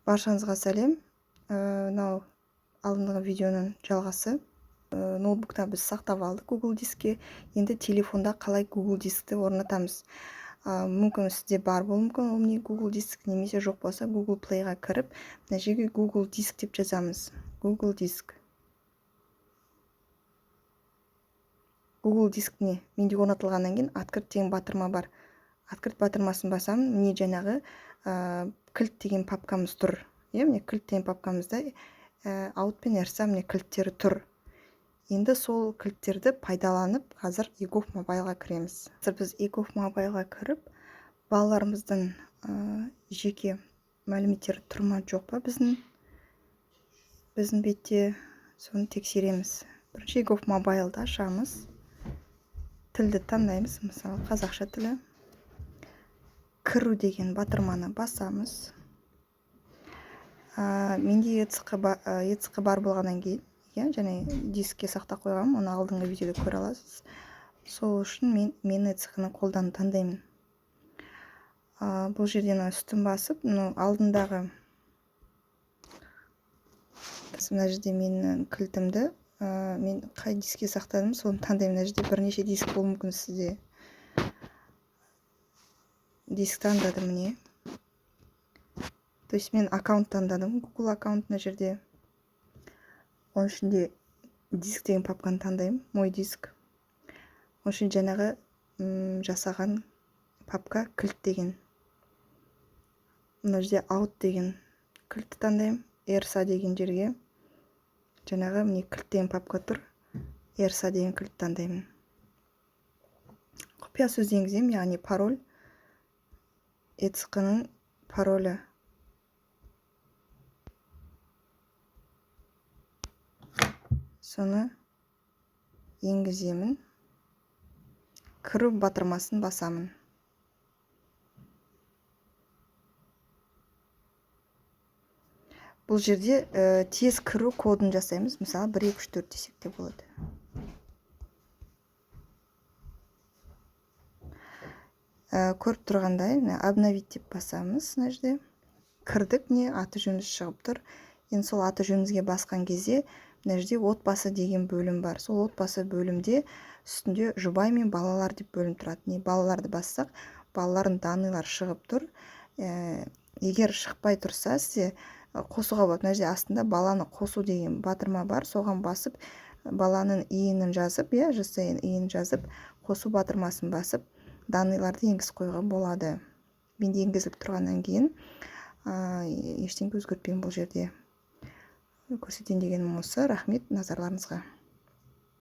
Баршаңызға сәлем. Мынау алдыңғы видеоның жалғасы. Ноутбукта біз сақтап алдық Google дискке. Енді телефонда қалай Google дискті орнатамыз. Мүмкін сізде бар болуы мүмкін ол не Google диск, немесе жоқ болса Google Play-ға кіріп, мына жерге Google диск деп жазамыз. Google диск. Google дискіне менде орнатылғаннан кейін открыть деген батырма бар. Открыть батырмасын басам, міне жаңағы кілт деген папкамыз тұр. Міне кілт деген папкамызда out пен RSA міне кілттері тұр. Енді сол кілттерді пайдаланып, қазір EGOV Mobile-ға кіреміз. Қазір біз EGOV Mobile-ға кіріп, балаларымыздың жеке мәліметтері тұр ма жоқ па біздің бетте, соны тексереміз. Бірінші EGOV Mobile-да ашамыз. Тілді таңдаймыз, мысалы қазақша тілі. Кіру деген батырманы басамыз. Менде ECC бар болғаннан кейін, және дискке сақтап қойғам, оны алдыңғы видеода көре аласыз. Сол үшін мен ECC-ні қолдан таңдаймын. Бұл жерден үстін басып, алдындағы мына жерде менің кілтімді, мен қай дискке сақтадым, соны таңдаймын. Мына жерде бірнеше диск болуы мүмкін сізде. Диск таңдадым міне. То есть мен аккаунт таңдадым, Google аккаунт мына жерде. Оның ішінде диск деген папканы таңдаймын, мой диск. Оның үшін жаңағы жасаған папка кілт деген. Мына жерде out деген кілтті таңдаймын, RSA деген жерге. Жаңағы міне кілт деген папка тұр, RSA деген кілт таңдаймын. Құпия сөз енгіземін, яғни пароль. ECC-ның паролі. Соны енгіземін. Кіру батырмасын басамын. Бұл жерде тез кіру кодын жасаймыз. Мысалы 1, 2, 3, 4 десек те болады. Көріп тұрғандай, обновить деп басамыз. Мына жерде кірдік, не аты жөніміз шығып тұр. Енді сол аты жөнімізге басқан кезде, мына жерде отбасы деген бөлім бар. Сол отбасы бөлімде үстінде жұбай мен балалар деп бөлім тұрады. Не балаларды бассақ, балалардың данылар шығып тұр. Егер шықпай тұрса, сізде қосуға болады. Мына жерде астында баланы қосу деген батырма бар. Соған басып, баланың иінін жазып, иінін жазып, қосу батырмасын басып, даныларды енгізіп қойға болады. Менде енгізіліп тұрғаннан кейін ештеңе өзгертпеймін бұл жерде. Көрсетейін дегенім осы. Рахмет назарларыңызға.